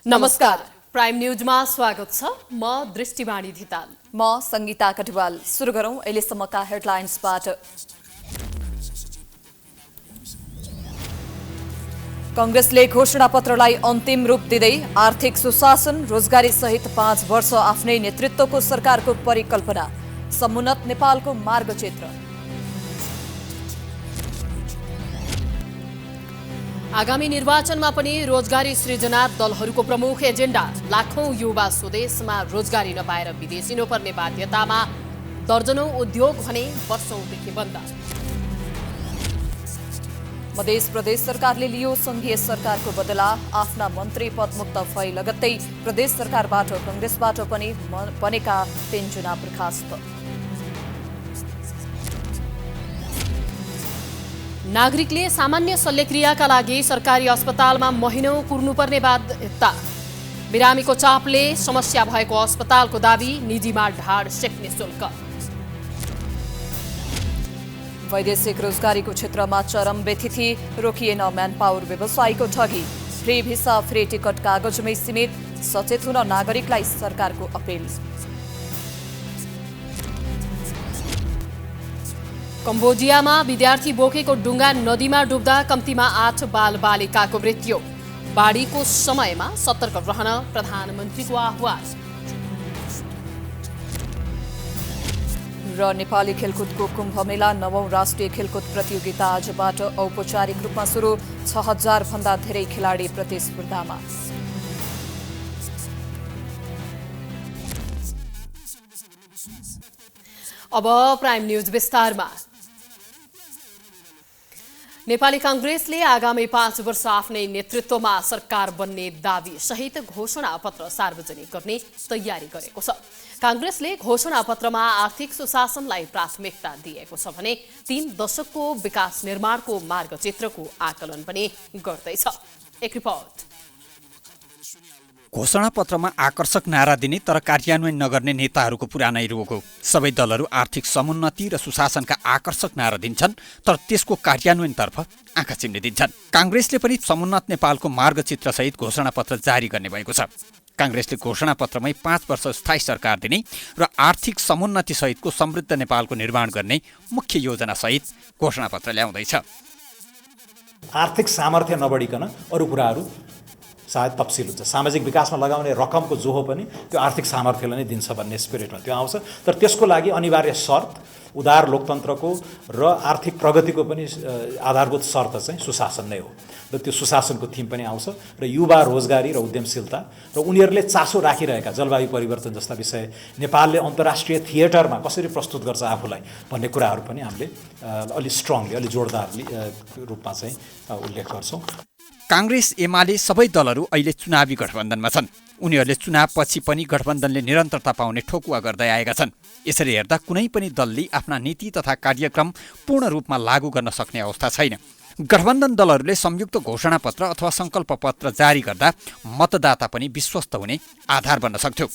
नमस्कार, प्राइम न्यूजमा स्वागत छ। म दृष्टिवाणी धिताल। म संगीता कटवाल। सुरु गरौं अहिलेसम्मका हेडलाइन्सबाट। कांग्रेसले घोषणापत्रलाई अन्तिम रूप दिँदै आर्थिक सुशासन रोजगारी सहित 5 वर्ष आफ्नै नेतृत्वको सरकारको परिकल्पना, समुन्नत नेपालको मार्गचित्र। आगामी निर्वाचनमा पनि रोजगारी सृजना दलहरूको प्रमुख एजेन्डा। लाखौं युवा स्वदेशमा रोजगारी नपाएर विदेश हिँड्नुपर्ने बाध्यतामा दर्जनौं उद्योग भने वर्षौंदेखि बन्द। मध्य प्रदेश सरकारले लियो संघीय सरकारको बदला, आफ्ना मन्त्री पदमुक्त भए लगत्तै प्रदेश सरकारबाट कांग्रेसबाट पनि बनेका 3 जना बर्खास्त। नागरिकले सामान्य शल्यक्रियाका लागि सरकारी अस्पतालमा महिनौं कुर्नुपर्ने बाध्यता। बिरामीको चापले समस्या भएको अस्पतालको दाबी, निजीमा ढाड सेक्ने शुल्क। वैदेशिक रोजगारीको क्षेत्रमा चरम व्यथिति, रोकिएन म्यान पावर व्यवसायीको ठगी। फ्री भिसा फ्री टिकट कागजमै सीमित, सचेत हुन नागरिकलाई सरकारको अपील। कम्बोडियामा विद्यार्थी बोकेको डुङ्गा नदीमा डुब्दा कम्तीमा 8 बालबालिकाको मृत्यु। बाढीको समयमा सतर्क रहन प्रधानमन्त्रीको आह्वान। र नेपाली खेलकुदको कुम्भ मेला 9औं राष्ट्रिय खेलकुद प्रतियोगिता आजबाट औपचारिक रूपमा सुरु। 6000 भन्दा धेरै खेलाडी प्रतिस्पर्धामा। अब प्राइम न्यूज विस्तारमा। नेपाली कांग्रेसले आगामी 5 वर्ष आफ्नै नेतृत्वमा सरकार बन्ने दावी सहित घोषणापत्र सार्वजनिक गर्ने तयारी गरेको छ। कांग्रेसले घोषणापत्रमा आर्थिक सुशासनलाई प्राथमिकता दिएको छ भने 3 दशकको विकास निर्माणको मार्गचित्रको आकलन पनि गर्दैछ। एक रिपोर्ट। घोषणापत्रमा आकर्षक नारा दिने तर कार्यान्वयन नगर्ने नेताहरूको पुरानै रोग हो। सबै दलहरू आर्थिक समुन्नति र सुशासनका आकर्षक नारा दिन्छन् तर त्यसको कार्यान्वयनतर्फ आँखा चिम्ले दिन्छन्। कांग्रेसले पनि समुन्नत नेपालको मार्गचित्रसहित घोषणापत्र जारी गर्ने भएको छ। कांग्रेसले घोषणापत्रमै 5 वर्ष स्थायी सरकार दिने र आर्थिक समुन्नति सहितको समृद्ध नेपालको निर्माण गर्ने मुख्य योजनासहित घोषणापत्र ल्याउँदैछ। आर्थिक सामर्थ्य नबढिकन अरू कुराहरू सायद तफसिल हुन्छ। सामाजिक विकासमा लगाउने रकमको जोहो पनि त्यो आर्थिक सामर्थ्यले नै दिन्छ भन्ने स्पिरिटमा त्यो आउँछ। तर त्यसको लागि अनिवार्य शर्त उदार लोकतन्त्रको र आर्थिक प्रगतिको पनि आधारभूत शर्त चाहिँ सुशासन नै हो। र त्यो सुशासनको थिम पनि आउँछ र युवा रोजगारी र उद्यमशीलता र उनीहरूले चासो राखिरहेका जलवायु परिवर्तन जस्ता विषय, नेपालले अन्तर्राष्ट्रिय थिएटरमा कसरी प्रस्तुत गर्छ आफूलाई भन्ने कुराहरू पनि हामीले अलि स्ट्रङली, अलि जोडदार रूपमा चाहिँ उल्लेख गर्छौँ। कांग्रेस एमाले सबै दलहरू अहिले चुनावी गठबन्धनमा छन्। उनीहरूले चुनावपछि पनि गठबन्धनले निरन्तरता पाउने ठोकुवा गर्दै आएका छन्। यसरी हेर्दा कुनै पनि दलले आफ्ना नीति तथा कार्यक्रम पूर्ण रूपमा लागू गर्न सक्ने अवस्था छैन। गठबन्धन दलहरूले संयुक्त घोषणापत्र अथवा संकल्प पत्र जारी गर्दा मतदाता पनि विश्वस्त हुने आधार बन्न सक्थ्यो।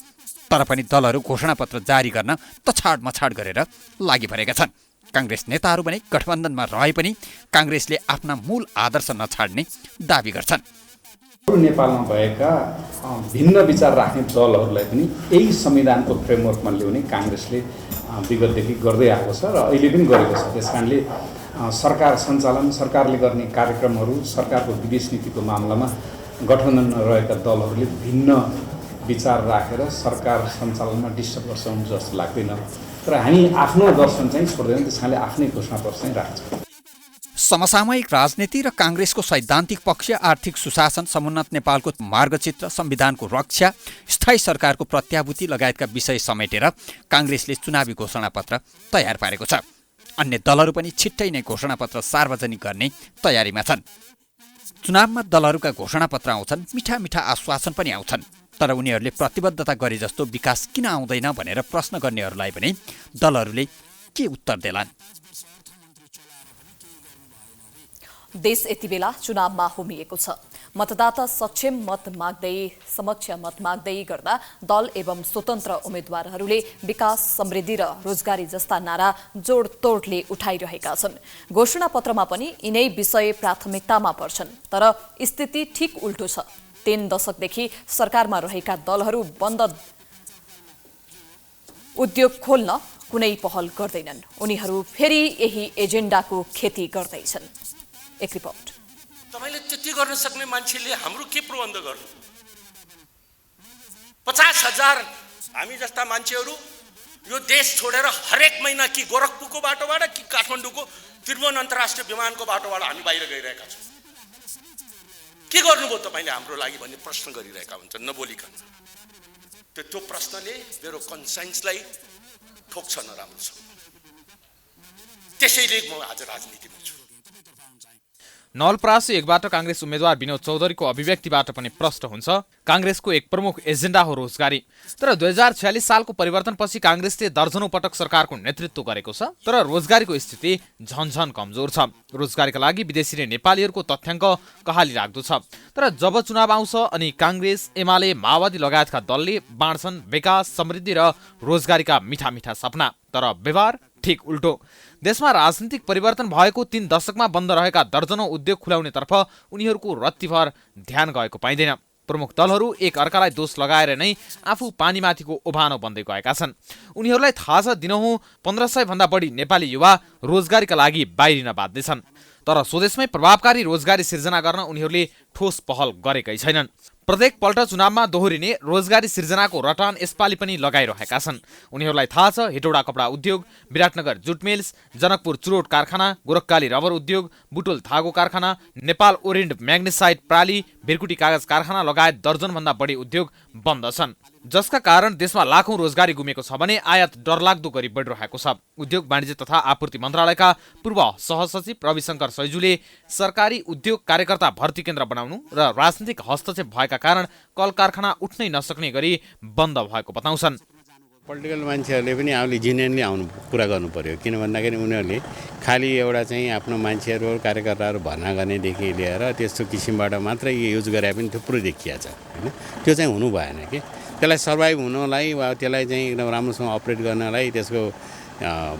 तर पनि दलहरू घोषणापत्र जारी गर्न तछाड मछाड गरेर लागि परेका छन्। कांग्रेस नेताहरू भने गठबन्धनमा रहे पनि कांग्रेसले आफ्ना मूल आदर्श नछाड्ने दावी गर्छन्। नेपालमा भएका भिन्न विचार राख्ने दलहरूलाई पनि यही संविधानको फ्रेमवर्कमा ल्याउने कांग्रेसले विगतदेखि गर्दै आएको छ र अहिले पनि गरेको छ। त्यसकारणले सरकार सञ्चालन, सरकारले गर्ने कार्यक्रमहरू, सरकारको विदेश नीतिको मामलामा गठबन्धनमा रहेका दलहरूले भिन्न विचार राखेर सरकार सञ्चालनमा डिस्टर्ब गर्छ जस्तो लाग्दैन। तर हामी आफ्नो दर्शन चाहिँ छोड्दैनौँ, त्यसकारणले आफ्नै घोषणापत्र चाहिँ राख्छौँ। समसामयिक राजनीति र कांग्रेसको सैद्धान्तिक पक्ष, आर्थिक सुशासन, समुन्नत नेपालको मार्गचित्र, संविधानको रक्षा, स्थायी सरकारको प्रत्याभूति लगायतका विषय समेटेर कांग्रेसले चुनावी घोषणापत्र तयार पारेको छ। अन्य दलहरू पनि छिट्टै नै घोषणापत्र सार्वजनिक गर्ने तयारीमा छन्। चुनावमा दलहरूका घोषणापत्र आउँछन्, मिठा मिठा आश्वासन पनि आउँछन्। तर उनीहरूले प्रतिबद्धता गरे जस्तो विकास किन आउँदैन भनेर प्रश्न गर्नेहरूलाई पनि दलहरूले के उत्तर देलान्? देश यति बेला चुनावमा होमिएको छ। मतदाता सक्षम मत माग्दै गर्दा दल एवं स्वतन्त्र उम्मेद्वारहरूले विकास, समृद्धि र रोजगारी जस्ता नारा जोडतोडले उठाइरहेका छन्। घोषणापत्रमा पनि यिनै विषय प्राथमिकतामा पर्छन्। तर स्थिति ठीक उल्टो छ। 3 दशकदेखि सरकारमा रहेका दलहरू बन्द उद्योग खोल्न कुनै पहल गर्दैनन्। उनीहरू फेरि यही एजेन्डाको खेती गर्दैछन्। एक रिपोर्ट। तपाईले त्यति गर्न सक्ने मान्छेले हाम्रो के प्रबन्ध गर्नु? 50,000 हामी जस्ता मान्छेहरू यो देश छोडेर हरेक महिना कि गोरखपुरको बाटोबाट कि काठमाडौँको त्रिभुवन अन्तर्राष्ट्रिय विमानको बाटोबाट हामी बाहिर गइरहेका छौँ। के गर्नुभयो तपाईँले हाम्रो लागि भन्ने प्रश्न गरिरहेका हुन्छन् नबोलिकन। त्यो प्रश्नले मेरो कन्साइन्सलाई ठोक्छ नराम्रोसँग। त्यसैले म आज राजनीतिमा छु। नवलपरासी 1बाट कांग्रेस उम्मेद्वार विनोद चौधरीको अभिव्यक्तिबाट पनि प्रष्ट हुन्छ कांग्रेसको एक प्रमुख एजेन्डा हो रोजगारी। तर 2046 सालको परिवर्तनपछि कांग्रेसले दर्जनौं पटक सरकारको नेतृत्व गरेको छ, तर रोजगारीको स्थिति झनझन कमजोर छ। रोजगारीका लागि विदेशी र नेपालीहरूको तथ्याङ्क कहाली राख्दो छ। तर जब चुनाव आउँछ अनि कांग्रेस, एमाले, माओवादी लगायतका दलले बाँड्छन् विकास, समृद्धि र रोजगारीका मिठा मिठा सपना, तर व्यवहार ठीक उल्टो। देशमा राजनीतिक परिवर्तन भएको 3 दशकमा बन्द रहेका दर्जनौं उद्योग खुलाउनेतर्फ उनीहरूको रत्तीभर ध्यान गएको पाइँदैन। प्रमुख दलहरू एक अर्कालाई दोष लगाएर नै आफू पानीमाथिको ओभानो बन्दै गएका छन्। उनीहरूलाई थाहा छ दिनहुँ 1500 भन्दा बढी नेपाली युवा रोजगारीका लागि बाहिरिन बाध्य छन्। तर स्वदेशमै प्रभावकारी रोजगारी सिर्जना गर्न उनीहरूले ठोस पहल गरेकै छैनन्। प्रत्येक पल्ट चुनावमा दोहोरिने रोजगारी सिर्जनाको रटान यसपालि पनि लगाइरहेका छन्। उनीहरूलाई थाहा छ हेटौडा कपडा उद्योग, विराटनगर जुट मिल्स, जनकपुर चुरोट कारखाना, गोरखकाली रबर उद्योग, बुटोल धागो कारखाना, नेपाल ओरेन्ड म्याग्नेसाइट प्राली, भिरकुटी कागज कारखाना लगायत दर्जनभन्दा बढी उद्योग बन्द छन्, जसका कारण देशमा लाखौं रोजगारी गुमेको छ भने आयात डरलाग्दो गरी बढिरहेको छ। उद्योग वाणिज्य तथा आपूर्ति मन्त्रालयका पूर्व सहसचिव रविशंकर सैजुले सरकारी उद्योग कार्यकर्ता भर्ती केन्द्र बनाउनु र राजनीतिक हस्तक्षेप भएका कारण कल कारखाना उठ्नै नसक्ने गरी बन्द भएको बताउँछन्। पोलिटिकल मान्छेहरूले पनि आफूले जिनियनली आउनु कुरा गर्नु पर्यो। किन भन्दाखेरि उनीहरूले खालि एउटा चाहिँ आफ्नो मान्छेहरू कार्यकर्ताहरू भर्ना गर्नेदेखि लिएर त्यस्तो किसिमबाट मात्रै युज गरे पनि थुप्रो देखिया छ हैन। त्यो चाहिँ हुनु भएन कि त्यसलाई सर्भाइभ हुनलाई वा त्यसलाई चाहिँ एकदम राम्रोसँग अपरेट गर्नलाई त्यसको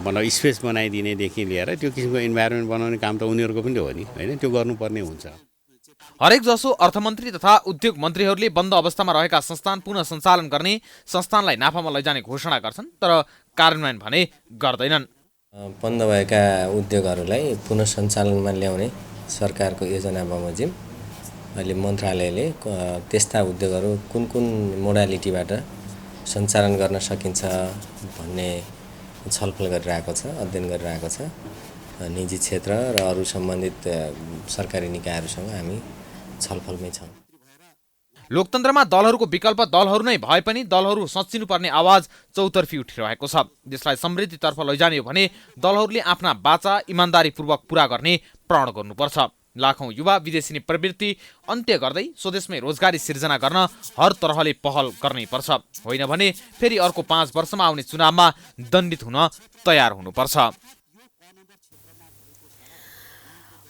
मतलब स्पेस बनाइदिनेदेखि लिएर त्यो किसिमको इन्भाइरोमेन्ट बनाउने काम त उनीहरूको पनि हो नि हैन। त्यो गर्नुपर्ने हुन्छ। हरेक जसो अर्थमन्त्री तथा उद्योग मन्त्रीहरूले बन्द अवस्थामा रहेका संस्थान पुनः सञ्चालन गर्ने, संस्थानलाई नाफामा लैजाने घोषणा गर्छन्, तर कार्यान्वयन भने गर्दैनन्। बन्द भएका उद्योगहरूलाई पुनः सञ्चालनमा ल्याउने सरकारको योजना बमोजिम अहिले मन्त्रालयले त्यस्ता उद्योगहरू कुन कुन मोडालिटीबाट सञ्चालन गर्न सकिन्छ भन्ने छलफल गरिरहेको छ, अध्ययन गरिरहेको छ। निजी क्षेत्र र अरू सम्बन्धित सरकारी निकायहरूसँग हामी छलफलमै छौँ। लोकतन्त्रमा दलहरूको विकल्प दलहरू नै भए पनि दलहरू सच्चिनुपर्ने आवाज चौतर्फी उठिरहेको छ। देशलाई समृद्धितर्फ लैजाने हो भने दलहरूले आफ्ना वाचा इमान्दारीपूर्वक पूरा गर्ने प्रण गर्नुपर्छ। लाखौं युवा विदेशी प्रवृत्ति अन्त्य गर्दै स्वदेशमै रोजगारी सिर्जना गर्न हर तरहले पहल गर्नै पर्छ। होइन भने फेरि अर्को 5 वर्षमा आउने चुनावमा दण्डित हुन तयार हुनुपर्छ।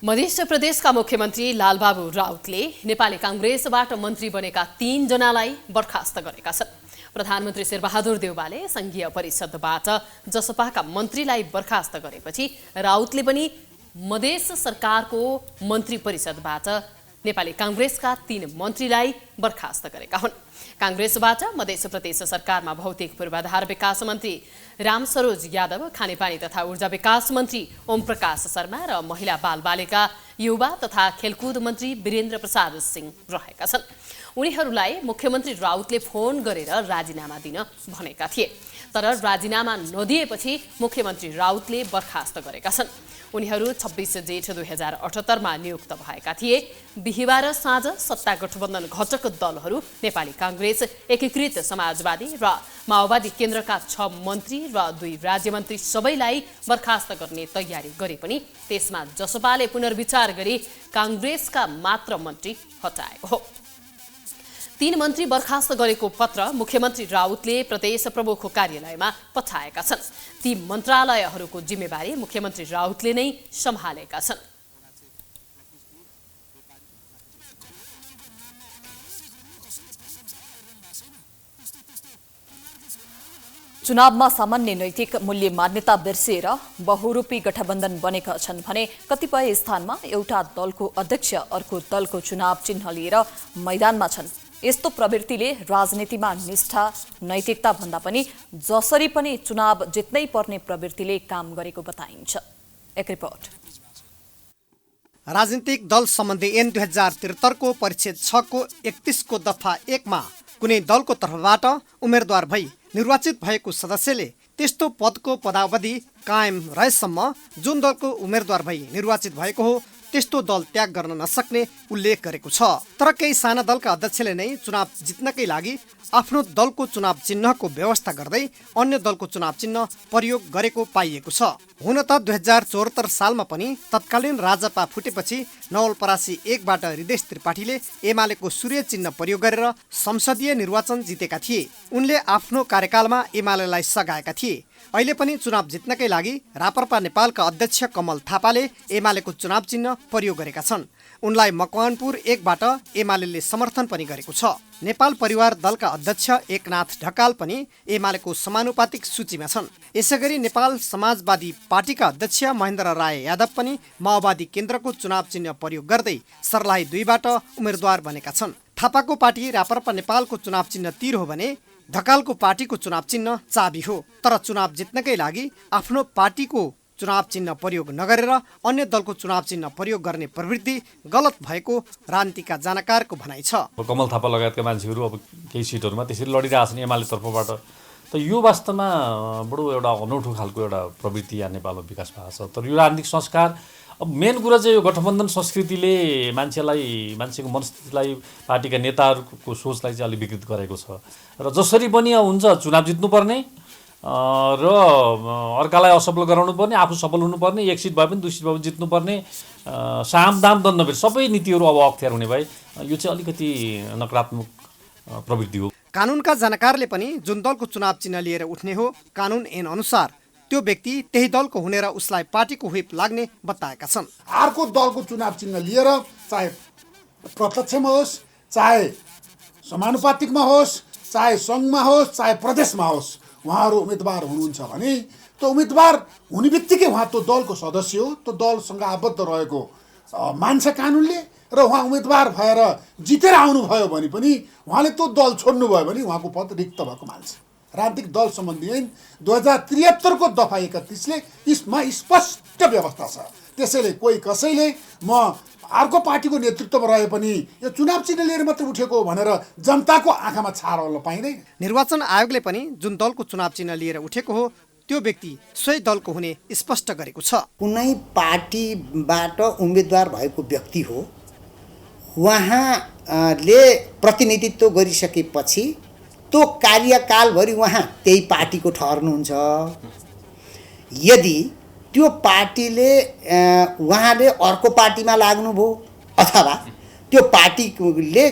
मध्य प्रदेशका मुख्यमन्त्री लालबाबु राउतले नेपाली कांग्रेसबाट मन्त्री बनेका 3 जनालाई बर्खास्त गरेका छन्। प्रधानमन्त्री शेरबहादुर देउवाले संघीय परिषदबाट जसपाका मन्त्रीलाई बर्खास्त गरेपछि राउतले पनि मधेस सरकारको मन्त्री परिषदबाट नेपाली कांग्रेसका 3 मन्त्रीलाई बर्खास्त गरेका हुन्। कांग्रेसबाट मध्य प्रदेश सरकारमा भौतिक पूर्वाधार विकास मन्त्री रामसरोज यादव, खानेपानी तथा ऊर्जा विकास मन्त्री ओम प्रकाश शर्मा र महिला बालबालिका युवा तथा खेलकुद मन्त्री वीरेन्द्र प्रसाद सिंह रहेका छन्। उनीहरूलाई मुख्यमन्त्री राउतले फोन गरेर राजीनामा दिन भनेका थिए, तर राजीनामा नदिएपछि मुख्यमन्त्री राउतले बर्खास्त गरेका छन्। उनीहरू 26 जेठ 2078 मा नियुक्त भएका थिए। बिहिबार साँझ सत्ता गठबन्धन घटक दलहरू नेपाली कांग्रेस, एकीकृत समाजवादी र माओवादी केन्द्रका 6 मन्त्री र 2 राज्यमन्त्री सबैलाई बर्खास्त गर्ने तयारी गरे पनि त्यसमा जसपाले पुनर्विचार गरी कांग्रेसका मात्र मन्त्री हटाएको हो। 3 मन्त्री बर्खास्त गरेको पत्र मुख्यमन्त्री राउतले प्रदेश प्रमुखको कार्यालयमा पठाएका छन्। ती मन्त्रालयहरूको जिम्मेवारी मुख्यमन्त्री राउतले नै सम्हालेका छन्। चुनावमा सामान्य नैतिक मूल्य मान्यता बिर्सिएर बहुरूपी गठबन्धन बनेका छन् भने कतिपय स्थानमा एउटा दलको अध्यक्ष अर्को दलको चुनाव चिन्ह लिएर मैदानमा छन्। यस्तो प्रवृत्तिले राजनीतिमा निष्ठा नैतिकता भन्दा पनि जसरी पनि चुनाव जित्नै पर्ने प्रवृत्तिले काम गरेको बताइन्छ। एक रिपोर्ट। राजनीतिक दल सम्बन्धी ऐन 2073 को परिच्छेद 6 को 31 को दफा 1 मा कुनै दलको तर्फबाट उम्मेदवार भई निर्वाचित भएको सदस्यले त्यस्तो पदको पदावधि कायम रहेसम्म जुन दलको उम्मेदवार भई निर्वाचित भएको हो त्यस्तो दल त्याग गर्न नसक्ने उल्लेख गरेको छ। तर केही साना दलका अध्यक्षले नै चुनाव जित्नकै लागि आफ्नो दलको चुनाव चिन्हको व्यवस्था गर्दै अन्य दलको चुनाव चिन्ह प्रयोग गरेको पाइएको छ। हुन त 2074 सालमा पनि तत्कालीन राजपा फुटेपछि नवलपरासी 1 बाट हृदय त्रिपाठीले एमालेको सूर्य चिन्ह प्रयोग गरेर संसदीय निर्वाचन जितेका थिए। उनले आफ्नो कार्यकालमा एमालेलाई सघाएका थिए। अहिले पनि चुनाव जित्नकै लागि राप्रपा नेपालका अध्यक्ष कमल थापाले एमालेको चुनाव चिन्ह प्रयोग गरेका छन्। उनलाई मकवानपुर 1 बाट एमालेले समर्थन पनि गरेको छ। नेपाल परिवार दलका अध्यक्ष एकनाथ ढकाल पनि एमालेको समानुपातिक सूचीमा छन्। यसैगरी नेपाल समाजवादी पार्टीका अध्यक्ष महेन्द्र राय यादव पनि माओवादी केन्द्रको चुनाव चिन्ह प्रयोग गर्दै सर्लाही 2 बाट उम्मेदवार बनेका छन्। थापाको पार्टी राप्रपा नेपालको चुनाव चिन्ह तीर हो भने ढकालको पार्टीको चुनाव चिन्ह चाबी हो। तर चुनाव जित्नकै लागि आफ्नो पार्टीको चुनाव चिन्ह प्रयोग नगरेर अन्य दलको चुनाव चिन्ह प्रयोग गर्ने प्रवृत्ति गलत भएको राजनीतिका जानकारको भनाइ छ। कमल थापा लगायतका मान्छेहरू अब केही सिटहरूमा त्यसरी लडिरहेछन् एमाले तर्फबाट। त यो वास्तवमा बडो एउटा अनौठो खालको एउटा प्रवृत्ति यहाँ नेपालमा विकास भएको छ। तर यो राजनीतिक संस्कार अब मेन कुरा चाहिँ यो गठबन्धन संस्कृतिले मान्छेको मनस्थितिलाई पार्टीका नेताहरूको सोचलाई चाहिँ अलिक विकृत गरेको छ। र जसरी पनि हुन्छ चुनाव जित्नुपर्ने र अर्कालाई असफल गराउनु पर्ने, आफू सफल हुनुपर्ने, 1 सिट भए पनि 2 सिट भए पनि जित्नुपर्ने, साम दाम दण्डभेद सबै नीतिहरू अब अख्तियार हुने भए यो चाहिँ अलिकति नकारात्मक प्रवृत्ति हो। कानुनका जानकारले पनि जुन दलको चुनाव चिन्ह लिएर उठ्ने हो कानुन ऐन अनुसार त्यो व्यक्ति त्यही दलको हुने र उसलाई पार्टीको व्हिप लाग्ने बताएका छन्। अर्को दलको चुनाव चिन्ह लिएर चाहे प्रत्यक्षमा होस्, चाहे समानुपातिकमा होस्, चाहे सङ्घमा होस्, चाहे प्रदेशमा होस्, उहाँहरू उम्मेदवार हुनुहुन्छ भने त्यो उम्मेदवार हुने बित्तिकै उहाँ त्यो दलको सदस्य हो, त्यो दलसँग आबद्ध रहेको मान्छ कानुनले। र उहाँ उम्मेदवार भएर जितेर आउनुभयो भने पनि उहाँले त्यो दल छोड्नुभयो भने उहाँको पद रिक्त भएको मान्छ। राजनीतिक दल सम्बन्धी ऐन 2073 को दफा 31ले यसमा स्पष्ट व्यवस्था छ। त्यसैले कोही कसैले म अर्को पार्टीको नेतृत्वमा रहे पनि यो चुनाव चिन्ह लिएर मात्र उठेको भनेर जनताको आँखामा छार हाल्न पाइँदैन। निर्वाचन आयोगले पनि जुन दलको चुनाव चिन्ह लिएर उठेको हो त्यो व्यक्ति सोही दलको हुने स्पष्ट गरेको छ। कुनै पार्टीबाट उम्मेदवार भएको व्यक्ति हो, उहाँले प्रतिनिधित्व गरिसकेपछि त्यो कार्यकालभरि उहाँ त्यही पार्टीको ठहर्नुहुन्छ। यदि त्यो पार्टीले उहाँले अर्को पार्टीमा लाग्नुभयो अथवा त्यो पार्टीले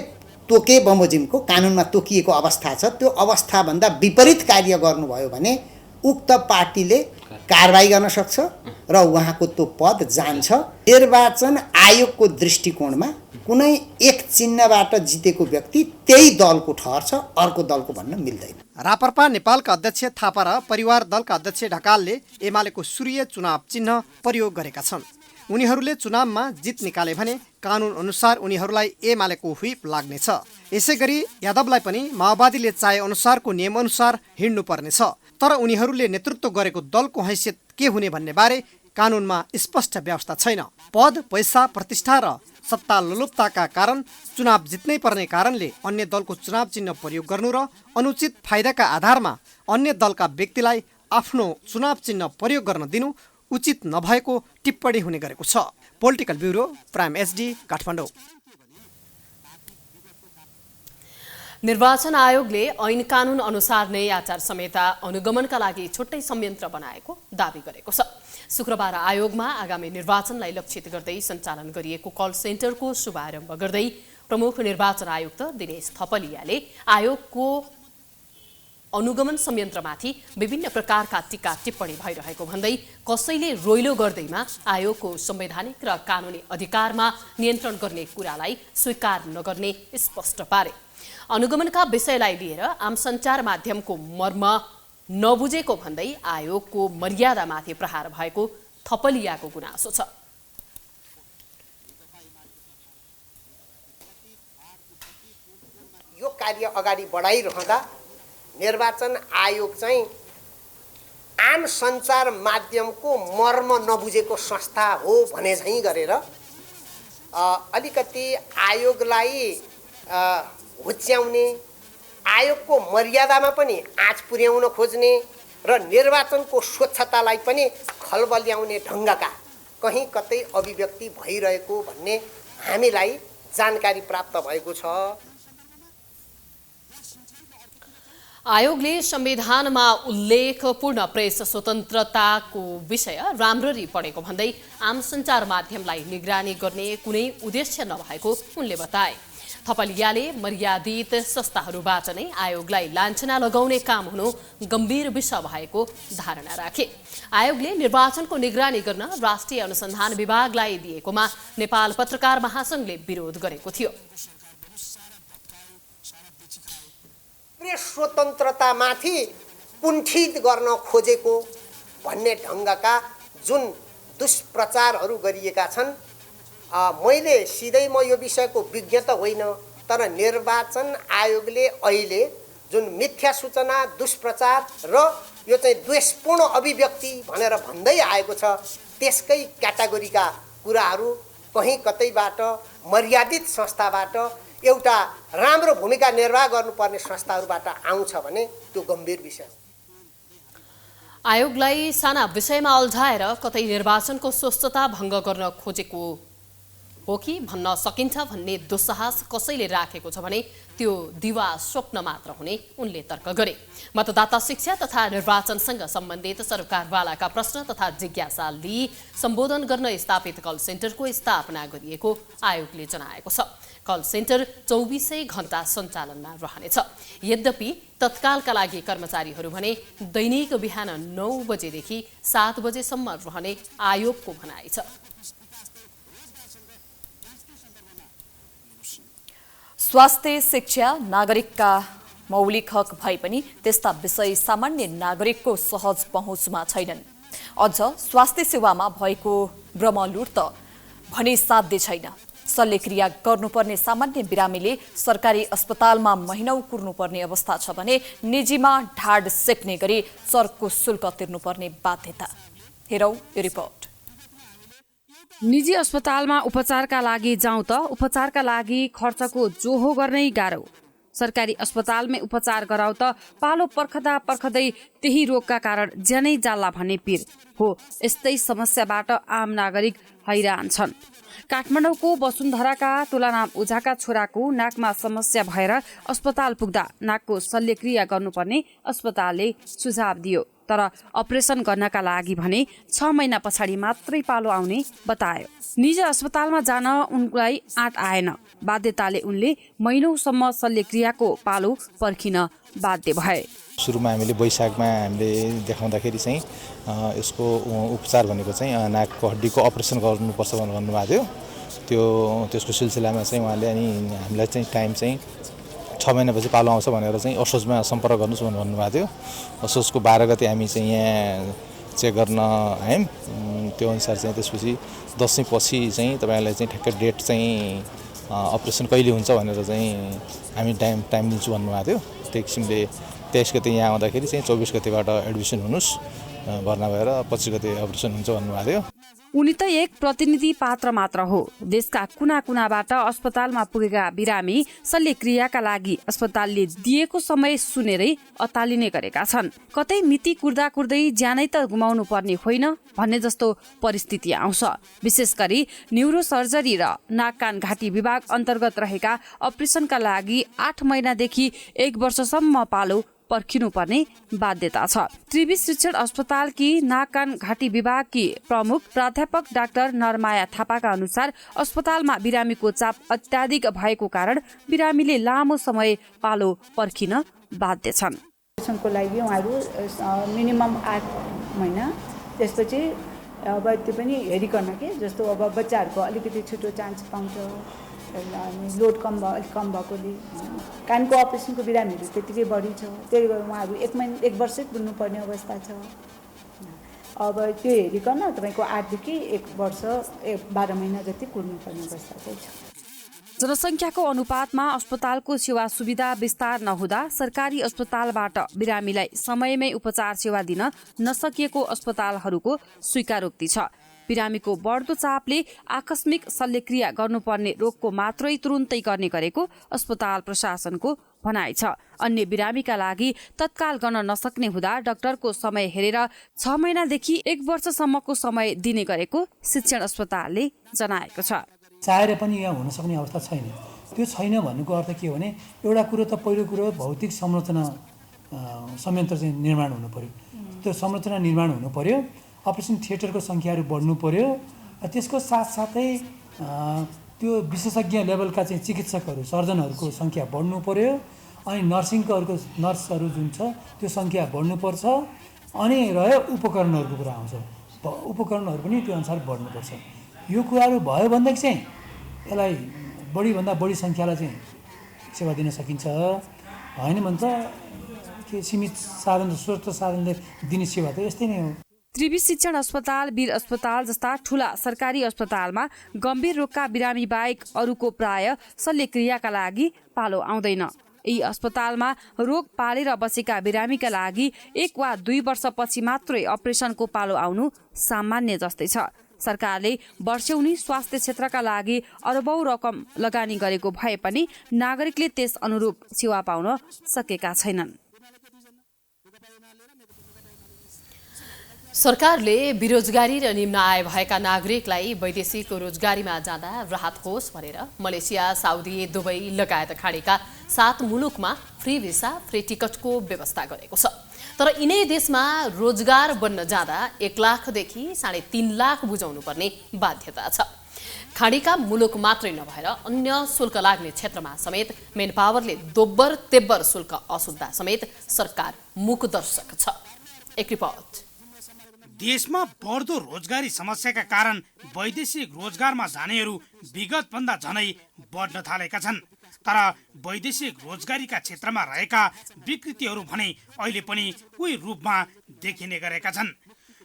तोके बमोजिमको कानुनमा तोकिएको अवस्था छ, त्यो अवस्थाभन्दा विपरीत कार्य गर्नुभयो भने उक्त पार्टीले कारबाही गर्न सक्छ र उहाँको त्यो पद जान्छ। निर्वाचन आयोगको दृष्टिकोणमा कुनै एक चिन्हबाट जितेको व्यक्ति त्यही दलको ठहर्छ, अर्को दलको भन्न मिल्दैन। राप्रपा नेपालका अध्यक्ष थापा र परिवार दलका अध्यक्ष ढकालले एमालेको सूर्य चुनाव चिन्ह प्रयोग गरेका छन्। उनीहरूले चुनावमा जित निकाले भने कानुन अनुसार उनीहरूलाई एमालेको व्हिप लाग्नेछ। यसैगरी यादवलाई पनि माओवादीले चाहे अनुसारको नियम अनुसार हिँड्नु पर्नेछ। तर उनीहरूले नेतृत्व गरेको दलको हैसियत के हुने भन्ने बारे कानुनमा स्पष्ट व्यवस्था छैन। पद, पैसा, प्रतिष्ठा र सत्ता लोलुपताका कारण चुनाव जित्नै पर्ने कारणले अन्य दलको चुनाव चिन्ह प्रयोग गर्नु र अनुचित फाइदाका आधारमा अन्य दलका व्यक्तिलाई आफ्नो चुनाव चिन्ह प्रयोग गर्न दिनु उचित नभएको टिप्पणी हुने गरेको छ। Political bureau, prime HD, Kathmandu. निर्वाचन आयोगले ऐन कानुन अनुसार नै आचार संहिता अनुगमनका लागि छुट्टै संयन्त्र बनाएको दावी गरेको छ। शुक्रबार आयोगमा आगामी निर्वाचनलाई लक्षित गर्दै सञ्चालन गरिएको कल सेन्टरको शुभारम्भ गर्दै प्रमुख निर्वाचन आयुक्त दिनेश थपलियाले आयोगको अनुगमन संयन्त्रमाथि विभिन्न प्रकारका टीका टिप्पणी भइरहेको भन्दै कसैले रोइलो गर्दैमा आयोगको संवैधानिक र कानुनी अधिकारमा नियन्त्रण गर्ने कुरालाई स्वीकार नगर्ने स्पष्ट पारे। अनुगमनका विषयलाई लिएर आम सञ्चार माध्यमको मर्म नबुझेको भन्दै आयोगको मर्यादामाथि प्रहार भएको थपलियाको गुनासो छ। यो कार्य अगाडि बढाइरहँदा निर्वाचन आयोग चाहिँ आम सञ्चार माध्यमको मर्म नबुझेको संस्था हो भने झैँ गरेर अलिकति आयोगलाई हुच्याउने, आयोगको मर्यादामा पनि आँच पुर्याउन खोज्ने र निर्वाचनको स्वच्छतालाई पनि खलबल्याउने ढङ्गका कहीँ कतै अभिव्यक्ति भइरहेको भन्ने हामीलाई जानकारी प्राप्त भएको छ। आयोगले संविधानमा उल्लेख पूर्ण प्रेस स्वतन्त्रताको विषय राम्ररी पढेको भन्दै आम सञ्चार माध्यमलाई निगरानी गर्ने कुनै उद्देश्य नभएको उनले बताए। थपलियाले मर्यादित संस्थाहरूबाट नै आयोगलाई लाञ्छना लगाउने काम हुनु गम्भीर विषय भएको धारणा राखे। आयोगले निर्वाचनको निगरानी गर्न राष्ट्रिय अनुसन्धान विभागलाई दिएकोमा नेपाल पत्रकार महासंघले विरोध गरेको थियो। प्रेस स्वतन्त्रतामाथि कुण्ठित गर्न खोजेको भन्ने ढङ्गका जुन दुष्प्रचारहरू गरिएका छन्, मैले सिधै म यो विषयको विज्ञ त होइन, तर निर्वाचन आयोगले अहिले जुन मिथ्या सूचना, दुष्प्रचार र यो चाहिँ द्वेषपूर्ण अभिव्यक्ति भनेर भन्दै आएको छ, त्यसकै क्याटेगोरीका कुराहरू कहीँ कतैबाट मर्यादित संस्थाबाट एउटा राम्रो भूमिका निर्वाह गर्नुपर्ने संस्थाहरूबाट आउँछ भने त्यो गम्भीर विषय हो। आयोगलाई साना विषयमा अल्झाएर कतै निर्वाचनको स्वस्थता भङ्ग गर्न खोजेको हो कि भन्न सकिन्छ भन्ने दुस्साहस कसैले राखेको छ भने त्यो दिवा स्वप्न मात्र हुने उनले तर्क गरे। मतदाता शिक्षा तथा निर्वाचनसँग सम्बन्धित सरकारवालाका प्रश्न तथा जिज्ञासा लिई सम्बोधन गर्न स्थापित कल सेन्टरको स्थापना गरिएको आयोगले जनाएको छ। कल सेन्टर 24 घण्टा सञ्चालनमा रहनेछ। यद्यपि तत्कालका लागि कर्मचारीहरू भने दैनिक बिहान 9 बजेदेखि 7 बजेसम्म रहने आयोगको भनाइ छ। स्वास्थ्य, शिक्षा नागरिकका मौलिक हक भए पनि त्यस्ता विषय सामान्य नागरिकको सहज पहुँचमा छैनन्। अझ स्वास्थ्य सेवामा भएको ब्रह्मलुट त भने साध्य छैन। शल्यक्रिया गर्नुपर्ने सामान्य बिरामीले सरकारी अस्पतालमा महिनौं कुर्नुपर्ने अवस्था छ भने निजीमा ढाड सेक्ने गरी चर्को शुल्क तिर्नुपर्ने बाध्यता। हेरौं यो रिपोर्ट। निजी अस्पतालमा उपचारका लागि जाउँ त उपचारका लागि खर्चको जोहो गर्नै गाह्रो। सरकारी अस्पतालमै उपचार गराउ त पालो पर्खदा पर्खदै त्यही रोगका कारण ज्यानै जाला भन्ने पीर हो। यस्तै समस्याबाट आम नागरिक हैरान छन्। काठमाडौँको वसुन्धराका तुलाराम ओझाका छोराको नाकमा समस्या भएर अस्पताल पुग्दा नाकको शल्यक्रिया गर्नुपर्ने अस्पतालले सुझाव दियो, तर अपरेसन गर्नका लागि भने 6 महिना पछाडि मात्रै पालो आउने बतायो। निजी अस्पतालमा जान उनलाई आँट आएन। बाध्यताले उनले महिनौसम्म शल्यक्रियाको पालो पर्खिन बाध्य भए। सुरुमा हामीले वैशाखमा हामीले देखाउँदाखेरि चाहिँ यसको उपचार भनेको चाहिँ नाकको हड्डीको अपरेसन गर्नुपर्छ भनेर भन्नुभएको थियो। त्यसको सिलसिलामा चाहिँ उहाँले अनि हामीलाई चाहिँ टाइम चाहिँ 6 महिनापछि पालो आउँछ भनेर चाहिँ असोजमा सम्पर्क गर्नुहोस् भनेर भन्नुभएको थियो। असोजको 12 गते हामी चाहिँ यहाँ चेक गर्न आयौँ। त्यो अनुसार चाहिँ त्यसपछि दसैँपछि चाहिँ तपाईँलाई चाहिँ ठ्याक्कै डेट चाहिँ अपरेसन कहिले हुन्छ भनेर चाहिँ हामी टाइम दिन्छु भन्नुभएको थियो। त्यही किसिमले 23 गते यहाँ आउँदाखेरि चाहिँ 24 गतेबाट एडमिसन हुनुहोस्, भर्ना भएर 25 गते अपरेसन हुन्छ भन्नुभएको थियो। उनी त एक प्रतिनिधि पात्र मात्र हो। देशका कुना कुनाबाट अस्पतालमा पुगेका बिरामी शल्यक्रियाका लागि अस्पतालले दिएको समय सुनेरै अतालिने गरेका छन्। कतै मिति कुर्दा कुर्दै ज्यानै त गुमाउनु पर्ने होइन भन्ने जस्तो परिस्थिति आउँछ। विशेष गरी न्युरो सर्जरी र नाक कान घाँटी विभाग अन्तर्गत रहेका अपरेसनका लागि 8 महिनादेखि 1 वर्षसम्म पालो पर्खिनुपर्ने बाध्यता छ। त्रिवी शिक्षण अस्पतालकी नाक कान घाँटी विभागकी प्रमुख प्राध्यापक डाक्टर नरमाया थापाका अनुसार अस्पतालमा बिरामीको चाप अत्याधिक भएको कारण बिरामीले लामो समय पालो पर्खिन बाध्य छन्। को लागि उहाँहरू मिनिमम 8 महिना, त्यसपछि अब त्यो पनि हेरिकन के जस्तो अब बच्चाहरूको अलिकति छिटो चान्स पाउँछ अनि लोड अलिक कम भएकोले कानको अपरेसनको बिरामीहरू त्यतिकै बढी छ त्यही भएर उहाँहरू 1 वर्षै कुर्नुपर्ने अवस्था छ। अब त्यो हेरिकन तपाईँको 8 देखि 1 वर्ष 12 महिना जति कुर्नुपर्ने अवस्था चाहिँ छ। जनसङ्ख्याको अनुपातमा अस्पतालको सेवा सुविधा विस्तार नहुँदा सरकारी अस्पतालबाट बिरामीलाई समयमै उपचार सेवा दिन नसकिएको अस्पतालहरूको स्वीकारोक्ति छ। बिरामीको बढ्दो चापले आकस्मिक शल्यक्रिया गर्नुपर्ने रोगको मात्रै तुरुन्तै गर्ने गरेको अस्पताल प्रशासनको भनाइ छ। अन्य बिरामीका लागि तत्काल गर्न नसक्ने हुँदा डाक्टरको समय हेरेर 6 महिनादेखि 1 वर्षसम्मको समय दिने गरेको शिक्षण अस्पतालले जनाएको छ। चाहेर पनि यहाँ हुन सक्ने अवस्था छैन। त्यो छैन भन्नुको अर्थ के हो भने एउटा कुरो त पहिलो कुरो भौतिक संरचना संयन्त्र चाहिँ निर्माण हुनु पर्यो। त्यो संरचना निर्माण हुनु पर्यो, अपरेसन थिएटरको सङ्ख्याहरू बढ्नु पर्यो, त्यसको साथसाथै त्यो विशेषज्ञ लेभलका चाहिँ चिकित्सकहरू सर्जनहरूको सङ्ख्या बढ्नु पर्यो, अनि नर्सहरू जुन छ त्यो सङ्ख्या बढ्नुपर्छ। अनि रह्यो उपकरणहरूको कुरा आउँछ, उपकरणहरू पनि त्यो अनुसार बढ्नुपर्छ। यो कुराहरू भयो भनेदेखि चाहिँ यसलाई बढीभन्दा बढी सङ्ख्यालाई चाहिँ सेवा दिन सकिन्छ। होइन भने त के सीमित साधन स्रोत साधनले दिने सेवा त यस्तै नै हो। त्रिवी शिक्षण अस्पताल, वीर अस्पताल जस्ता ठूला सरकारी अस्पतालमा गम्भीर रोगका बिरामी बाहेक अरूको प्राय शल्यक्रियाका लागि पालो आउँदैन। यी अस्पतालमा रोग पालेर बसेका बिरामीका लागि 1 वा 2 वर्षपछि मात्रै अपरेसनको पालो आउनु सामान्य जस्तै छ। सरकारले वर्षौनी स्वास्थ्य क्षेत्रका लागि अरबौं रकम लगानी गरेको भए पनि नागरिकले त्यस अनुरूप सेवा पाउन सकेका छैनन्। सरकारले बेरोजगारी र निम्न आय भएका नागरिकलाई वैदेशिक रोजगारीमा जाँदा राहत होस् भनेर मलेसिया, साउदी, दुबई लगायत खाडीका 7 मुलुकमा फ्री भिसा, फ्री टिकटको व्यवस्था गरेको छ। तर यिनै देशमा रोजगार बन्न जाँदा 1 लाखदेखि 3.5 लाख बुझाउनु पर्ने बाध्यता छ। खाडीका मुलुक मात्रै नभएर अन्य शुल्क लाग्ने क्षेत्रमा समेत मेन पावरले दोब्बर तेब्बर शुल्क असुल्दा समेत सरकार मुखदर्शक छ। एक रिपोर्ट। देशमा बढ्दो रोजगारी समस्याका कारण वैदेशिक रोजगारमा जानेहरू विगतभन्दा झनै बढ्न थालेका छन्। तर वैदेशिक रोजगारीका क्षेत्रमा रहेका विकृतिहरू भने अहिले पनि उही रूपमा देखिने गरेका छन्।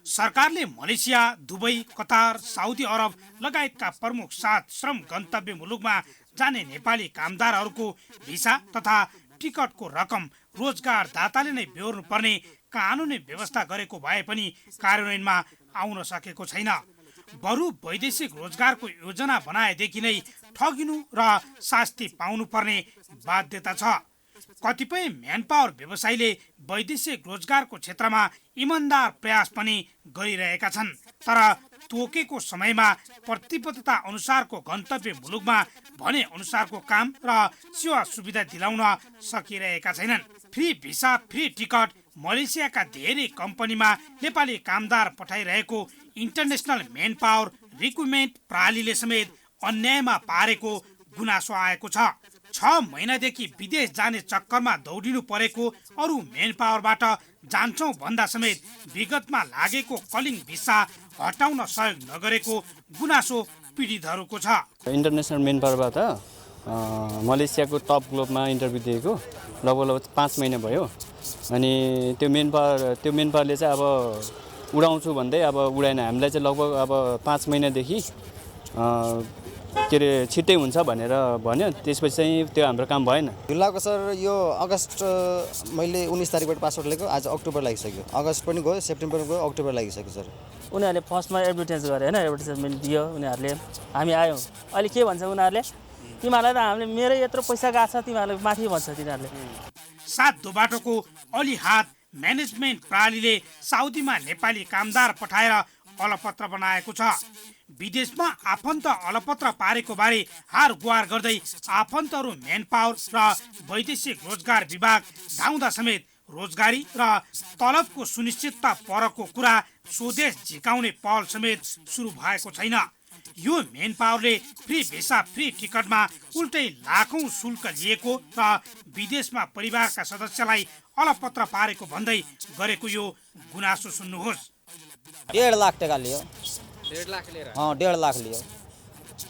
सरकारले Malaysia, Dubai, Qatar, Saudi Arab लगायतका प्रमुख 7 श्रम गन्तव्य मुलुकमा जाने नेपाली कामदारहरूको भिसा तथा टिकटको रकम रोजगारदाताले नै बेहोर्नु पर्ने कानुनी व्यवस्था गरेको भए पनि कार्यान्वयनमा आउन सकेको छैन। बरु वैदेशिक रोजगारको योजना बनाएदेखि नै ठगिनु र शास्ति पाउनुपर्ने बाध्यता छ। कतिपय म्यानपावर व्यवसायीले वैदेशिक रोजगारको क्षेत्रमा इमानदार प्रयास पनि गरिरहेका छन्, तर तोकेको समयमा प्रतिबद्धता अनुसारको गन्तव्य मुलुकमा भने अनुसारको काम र सेवा सुविधा दिलाउन सकिरहेका छैनन्। फ्री भिसा, फ्री टिकट मलेसियाका धेरै कम्पनीमा नेपाली कामदार पठाइरहेको इन्टरनेसनल मेन पावर रिक्रुटमेन्ट प्रणालीले समेत अन्यायमा पारेको गुनासो आएको छ। 6 महिनादेखि विदेश जाने चक्करमा दौडिनु परेको अरू मेन पावरबाट जान्छौँ भन्दा समेत विगतमा लागेको कलिङ भिसा हटाउन सहयोग नगरेको गुनासो पीडितहरूको छ। इन्टरनेसनल मेन पावरबाट मलेसियाको टप ग्लोबमा इन्टरभ्यू दिएको लगभग 5 महिना भयो। अनि त्यो मेन पावरले चाहिँ अब उडाउँछु भन्दै अब उडाएन। हामीलाई चाहिँ लगभग अब 5 महिनादेखि के अरे छिट्टै हुन्छ भनेर भन्यो। त्यसपछि चाहिँ त्यो हाम्रो काम भएन। ढिलाको सर यो अगस्त मैले 19 तारिकबाट पासपोर्ट लिएको, आज अक्टोबर लागिसक्यो। अगस्त पनि गयो, सेप्टेम्बर गयो, अक्टोबर लागिसक्यो सर। उनीहरूले फर्स्टमा एडभर्टाइज गरे होइन, एडभर्टाइजमेन्ट दियो उनीहरूले, हामी आयौँ। अहिले के भन्छ उनीहरूले, तिमीहरूलाई त हामीले मेरो यत्रो पैसा गएको छ तिमीहरूले माथि भन्छ तिनीहरूले। 7 बाटोको अलि हात म्यानेजमेन्ट प्रणालीले साउदीमा नेपाली कामदार पठाएर अलपत्र बनाएको छ। विदेशमा आफन्त अलपत्र पारेको बारे हार गुहार गर्दै आफन्तहरू मेन पावर र वैदेशिक रोजगार विभाग धाउँदा समेत रोजगारी र तलबको सुनिश्चितता परको कुरा स्वदेश झिकाउने पहल समेत सुरु भएको छैन। यो मेन पावरले फ्री भिसा, फ्री टिकटमा उल्टै लाखौं शुल्क लिएको र विदेशमा परिवारका सदस्यलाई अलपत्र पारेको भन्दै गरेको यो गुनासो सुन्नुहोस्। 1.5 लाख टका लियो। 1.5 लाख लिएर 1.5 लाख लियो।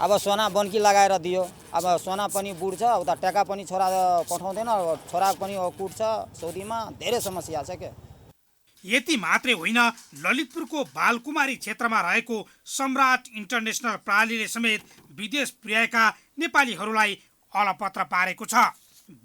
अब सोना बन्की लगाएर दियो। अब सोना पनि बुढ्छ, उता टका पनि छोरा पठाउँदैन, छोरा पनि कुट्छ सौदीमा, धेरै समस्या छ के। यति मात्रै होइन, ललितपुरको बालकुमारी क्षेत्रमा रहेको सम्राट इन्टरनेसनल प्रणालीले समेत विदेश पुर्याएका नेपालीहरूलाई अलपत्र पारेको छ।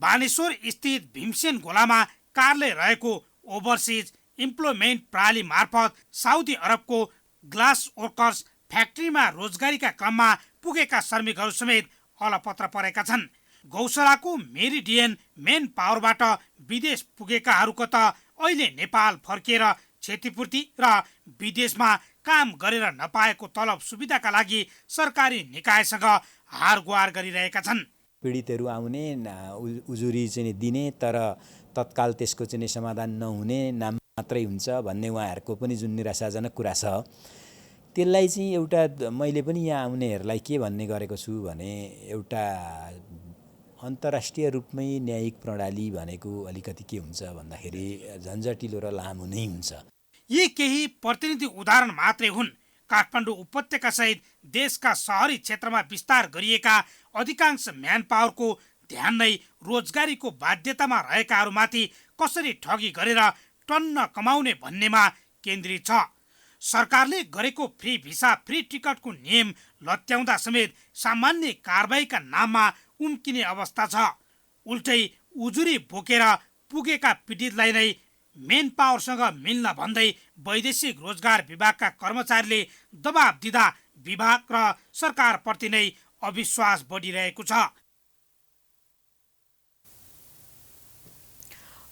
बानेश्वर स्थित भीमसेन गोलामा कार्यालय रहेको ओभरसिज इम्प्लोयमेन्ट प्रणाली मार्फत साउदी अरबको ग्लास वर्कर्स फ्याक्ट्रीमा रोजगारीका क्रममा पुगेका श्रमिकहरू समेत अलपत्र परेका छन्। गौशालाको मेरिडियन मेन पावरबाट विदेश पुगेकाहरूको त अहिले नेपाल फर्किएर क्षतिपूर्ति र विदेशमा काम गरेर नपाएको तलब सुविधाका लागि सरकारी निकायसँग हारगुहार गरिरहेका छन्। पीडितहरू आउने उजुरी चाहिँ दिने तर तत्काल त्यसको चाहिँ समाधान नहुने, नाम मात्रै हुन्छ भन्ने उहाँहरूको पनि जुन निराशाजनक कुरा छ, त्यसलाई चाहिँ एउटा मैले पनि यहाँ आउनेहरूलाई के भन्ने गरेको छु भने एउटा अन्तर्राष्ट्रिय रूपमै न्यायिक प्रणाली भनेको अलिकति के हुन्छ भन्दाखेरि झन्झटिलो र लामो नै हुन्छ। यी केही प्रतिनिधि उदाहरण मात्रै हुन्। काठमाडौँ उपत्यका सहित देशका सहरी क्षेत्रमा विस्तार गरिएका अधिकांश म्यान पावरको ध्यान नै रोजगारीको बाध्यतामा रहेकाहरूमाथि कसरी ठगी गरेर टन्न कमाउने भन्नेमा केन्द्रित छ। सरकारले गरेको फ्री भिसा फ्री टिकटको नियम लत्याउँदा समेत सामान्य कारबाहीका नाममा उम्किने अवस्था छ। उल्टै उजुरी बोकेर पुगेका पीडितलाई नै मेन पावरसँग मिल्न भन्दै वैदेशिक रोजगार विभागका कर्मचारीले दबाब दिँदा विभाग र सरकारप्रति नै अविश्वास बढिरहेको छ।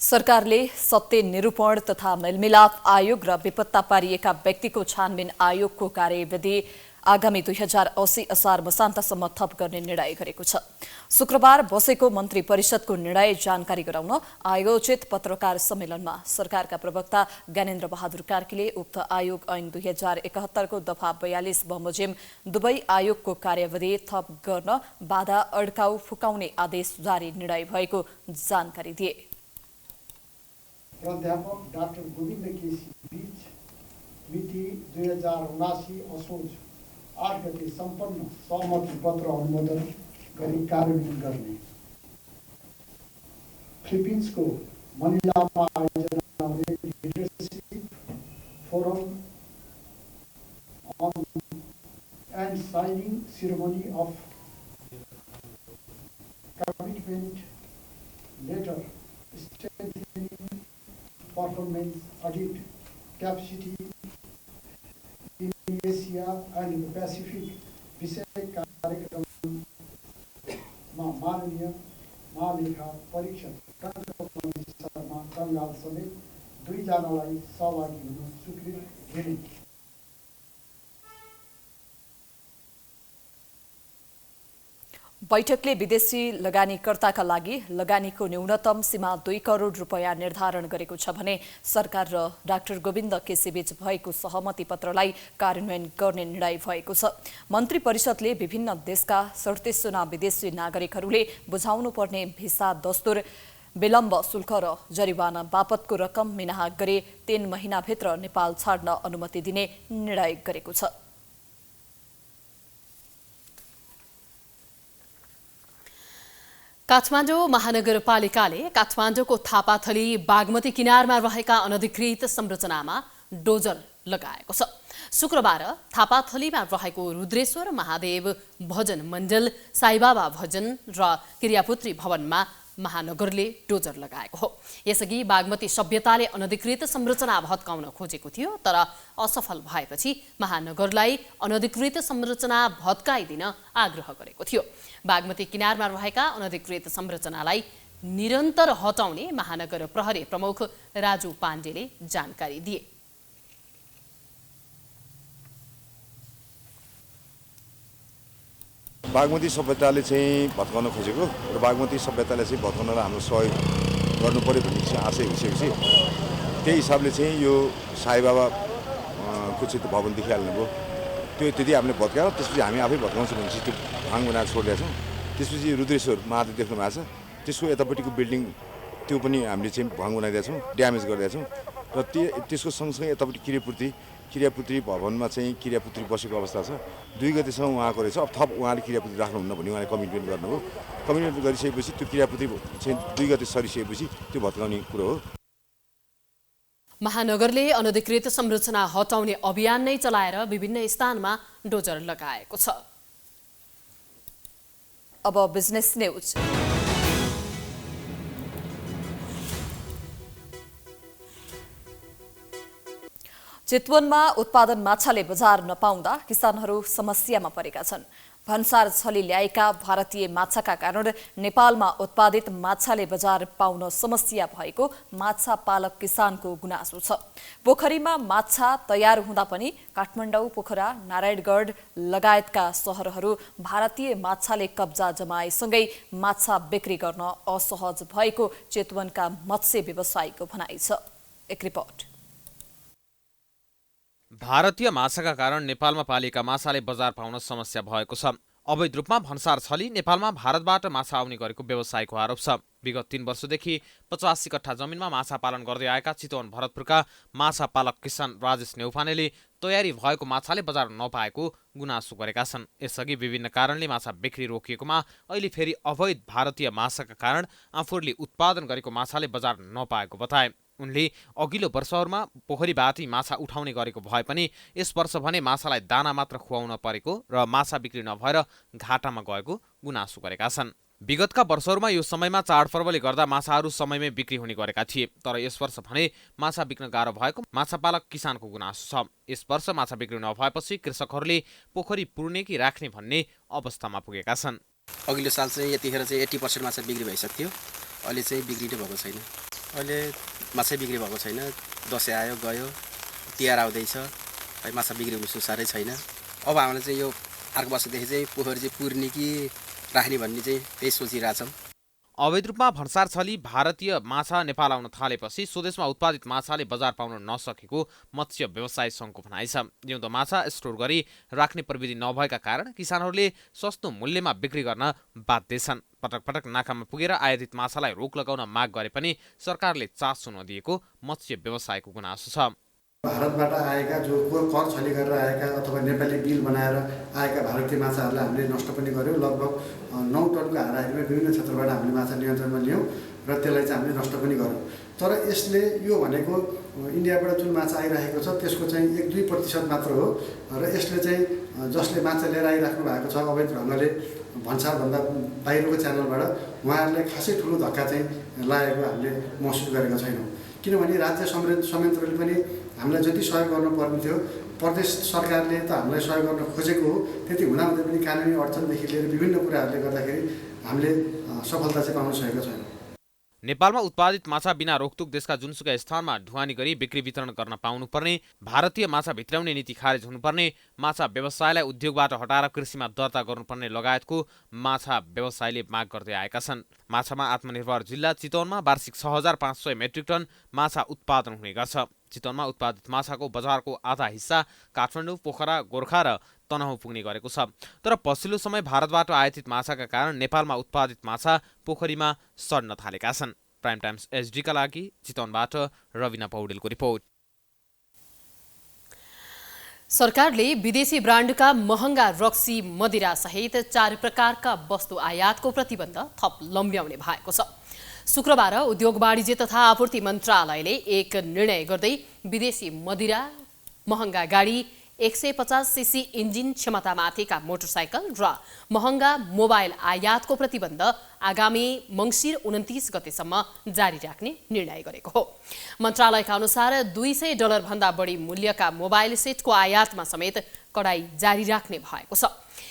सरकारले सत्य निरूपण तथा मेलमिलाप आयोग र बेपत्ता पारिएका व्यक्तिको छानबिन आयोगको कार्यविधि आगामी 2080 असार मसान्तसम्म थप गर्ने निर्णय गरेको छ। शुक्रबार बसेको मन्त्री परिषदको निर्णय जानकारी गराउन आयोजित पत्रकार सम्मेलनमा सरकारका प्रवक्ता ज्ञानेन्द्र बहादुर कार्कीले उक्त आयोग ऐन 2071 को दफा 42 बमोजिम दुवै आयोगको कार्यविधि थप गर्न बाधा अड्काउ फुकाउने आदेश जारी निर्णय भएको जानकारी दिए। प्राध्यापक डाक्टर गोविन्द केसी बीच मिति 2079 असोज 8 गते सम्पन्न सहमति पत्र अनुमोदन गरी कार्यान्वयन गर्ने। फिलिपिन्सको मनिलामा आयोजना हुने leadership forum on and signing ceremony of commitment letter strengthening performance audit capacity in Asia and the Pacific विषय कार्यक्रममा माननीय महालेखा परीक्षक शर्मा कङ्गाल समेत 2 जनालाई सहभागी हुन स्वीकृत दिने। बैठकले विदेशी लगानीकर्ताका लागि लगानीको न्यूनतम सीमा 2 करोड रुपैयाँ निर्धारण गरेको छ भने सरकार र डाक्टर गोविन्द केसीबीच भएको सहमति पत्रलाई कार्यान्वयन गर्ने निर्णय भएको छ। मन्त्री परिषदले विभिन्न देशका 37 जना विदेशी नागरिकहरूले बुझाउनु पर्ने भिसा दस्तुर विलम्ब शुल्क र जरिवाना बापतको रकम मिनाहा गरी 3 महिनाभित्र नेपाल छाड्न अनुमति दिने निर्णय गरेको छ। काठमाडौँ महानगरपालिकाले काठमाडौँको थापाथली बागमती किनारमा रहेका अनधिकृत संरचनामा डोजर लगाएको छ। शुक्रबार थापाथलीमा रहेको रुद्रेश्वर महादेव भजन मण्डल, साईबाबा भजन र क्रियापुत्री भवनमा महानगरले डोजर लगाएको हो। यसअघि बागमती सभ्यताले अनधिकृत संरचना भत्काउन खोजेको थियो, तर असफल भएपछि महानगरलाई अनधिकृत संरचना भत्काइदिन आग्रह गरेको थियो। बागमती किनारमा रहेका अनधिकृत संरचनालाई निरन्तर हटाउने महानगर प्रहरी प्रमुख राजु पाण्डेले जानकारी दिए। बागमती सभ्यताले चाहिँ भत्काउन खोजेको र बागमती सभ्यताले चाहिँ भत्काउनलाई हाम्रो सहयोग गर्नु पर्यो भन्ने चाहिँ आशय भइसकेपछि त्यही हिसाबले चाहिँ यो साईबाबा को चाहिँ भवन देखिहाल्नुभयो। त्यो त्यति हामीले भत्कायौँ, त्यसपछि हामी आफै भत्काउँछौँ भनेपछि त्यो भाङ बनाएर छोडिदिएका छौँ। त्यसपछि रुद्रेश्वर महादेव देख्नु भएको छ, त्यसको यतापट्टिको बिल्डिङ त्यो पनि हामीले चाहिँ भाङ बनाइदिएका छौँ, ड्यामेज गरिदिएका छौँ र त्यसको सँगसँगै यतापट्टि क्रियापूर्ति किरापुत्री भवनमा चाहिँ किरापुत्री बसेको अवस्था छ। 2 गतेसम्म उहाँको रहेछ। अब थप उहाँले किरापुत्री राख्नुहुन्न भन्ने उहाँले कमिटमेन्ट गर्नुभयो। कमिटमेन्ट गरिसकेपछि त्यो किरापुत्री चाहिँ 2 गते सरिसकेपछि त्यो भत्काउने कुरो हो। महानगरले अनधिकृत संरचना हटाउने अभियान नै चलाएर विभिन्न स्थानमा डोजर लगाएको छ। अब बिजनेस न्यूज। चितवनमा उत्पादन माछाले बजार नपाउँदा किसानहरू समस्यामा परेका छन्। भन्सार छली ल्याएका भारतीय माछाका कारण नेपालमा उत्पादित माछाले बजार पाउन समस्या भएको माछा पालक किसानको गुनासो छ। पोखरीमा माछा तयार हुँदा पनि काठमाडौँ, पोखरा, नारायणगढ लगायतका सहरहरू भारतीय माछाले कब्जा जमाएसँगै माछा बिक्री गर्न असहज भएको चितवनका मत्स्य व्यवसायीको भनाइ छ। एक रिपोर्ट। भारतीय माछाका कारण नेपालमा पालिएका माछाले बजार पाउन समस्या भएको छ। अवैध रूपमा भन्सार छली नेपालमा भारतबाट माछा आउने गरेको व्यवसायको आरोप छ। विगत 3 वर्षदेखि 85 कट्ठा जमिनमा माछा पालन गर्दै आएका चितवन भरतपुरका माछा पालक किसान राजेश नेउपानेले तयारी भएको माछाले बजार नपाएको गुनासो गरेका छन्। यसअघि विभिन्न कारणले माछा बिक्री रोकिएकोमा अहिले फेरि अवैध भारतीय माछाका कारण आफूहरूले उत्पादन गरेको माछाले बजार नपाएको बताए। उनले अघिल्लो वर्षहरूमा पोखरीबाट माछा उठाउने गरेको भए पनि यस वर्ष भने माछालाई दाना मात्र खुवाउन परेको र माछा बिक्री नभएर घाटामा गएको गुनासो गरेका छन्। विगतका वर्षहरूमा यो समयमा चाडपर्वले गर्दा माछाहरू समयमै बिक्री हुने गरेका थिए, तर यस वर्ष भने माछा बिक्न गाह्रो भएको माछापालक किसानको गुनासो छ। यस वर्ष माछा बिक्री नभएपछि कृषकहरूले पोखरी पुर्ने कि राख्ने भन्ने अवस्थामा पुगेका छन्। अघिल्लो साल चाहिँ यतिखेर चाहिँ 80% माछा बिक्री भइसक्थ्यो, अहिले चाहिँ बिक्री नै भएको छैन। अहिले माछा बिक्री भएको छैन। दसैँ आयो गयो, तिहार आउँदैछ, माछा बिक्री हुनु सुसारै छैन। अब हामीले चाहिँ यो अर्को वर्षदेखि चाहिँ पोखरी चाहिँ पुर्ने कि राख्ने भन्ने चाहिँ त्यही सोचिरहेछौँ। अवैध रूपमा भन्सार छली भारतीय माछा नेपाल आउन थालेपछि स्वदेशमा उत्पादित माछाले बजार पाउन नसकेको मत्स्य व्यवसाय सङ्घको भनाइ छ। जिउँदो माछा स्टोर गरी राख्ने प्रविधि नभएका कारण किसानहरूले सस्तो मूल्यमा बिक्री गर्न बाध्य छन्। पटक पटक नाकामा पुगेर आयातित माछालाई रोक लगाउन माग गरे पनि सरकारले चासो नदिएको मत्स्य व्यवसायको गुनासो छ। भारतबाट आएका जो कर छली गरेर आएका अथवा नेपाली बिल बनाएर आएका भारतीय माछाहरूलाई हामीले नष्ट पनि गर्यौँ। लगभग 9 टनको हाराहारीमा विभिन्न क्षेत्रबाट हामीले माछा नियन्त्रणमा ल्यायौँ र त्यसलाई चाहिँ हामीले नष्ट पनि गर्यौँ। तर यसले यो भनेको इन्डियाबाट जुन माछा आइरहेको छ त्यसको चाहिँ 1-2% मात्र हो र यसले चाहिँ जसले माछा लिएर आइराख्नु भएको छ अवैध ढङ्गले भन्सारभन्दा बाहिरको च्यानलबाट उहाँहरूलाई खासै ठुलो धक्का चाहिँ लागेको हामीले महसुस गरेका छैनौँ। किनभने राज्य संयन्त्रले पनि हामीलाई जति सहयोग गर्नुपर्ने थियो, प्रदेश सरकारले त हामीलाई सहयोग गर्न खोजेको हो, त्यति हुँदाहुँदै पनि कानुनी अडचनदेखि लिएर विभिन्न कुराहरूले गर्दाखेरि हामीले सफलता चाहिँ पाउन सकेका छैनौँ। नेपालमा उत्पादित माछा बिना रोकटोक देशका जुनसुकै स्थानमा ढुवानी गरी बिक्री वितरण गर्न पाउनुपर्ने, भारतीय माछा भित्राउने नीति खारेज हुनुपर्ने, माछा व्यवसायलाई उद्योगबाट हटाएर कृषिमा दर्ता गर्नुपर्ने लगायतको माछा व्यवसायले माग गर्दै आएका छन्। माछामा आत्मनिर्भर जिल्ला चितवनमा वार्षिक 6500 मेट्रिक टन माछा उत्पादन हुने गर्छ। चितवनमा उत्पादित माछाको बजारको आधा हिस्सा काठमाडौँ, पोखरा, गोर्खा र तनहुँ पुग्ने गरेको छ। तर पछिल्लो समय भारतबाट आयातित माछाका कारण नेपालमा उत्पादित माछा पोखरीमा सड्न थालेका छन्। प्राइम टाइम्स एचडीका लागि चितवनबाट रविना पौडेलको रिपोर्ट। सरकारले विदेशी ब्रान्डका महँगा रक्सी मदिरा सहित 4 प्रकारका वस्तु आयातको प्रतिबन्ध थप लम्ब्याउने भएको छ। शुक्रबार उद्योग वाणिज्य तथा आपूर्ति मन्त्रालयले एक निर्णय गर्दै विदेशी मदिरा, महँगा गाडी, 150 सीसी इन्जिन क्षमतामाथिका मोटरसाइकल र महँगा मोबाइल आयातको प्रतिबन्ध आगामी मङ्सिर 29 गतेसम्म जारी राख्ने निर्णय गरेको हो। मन्त्रालयका अनुसार $200 भन्दा बढी मूल्यका मोबाइल सेटको आयातमा समेत कडाई जारी राख्ने भएको छ।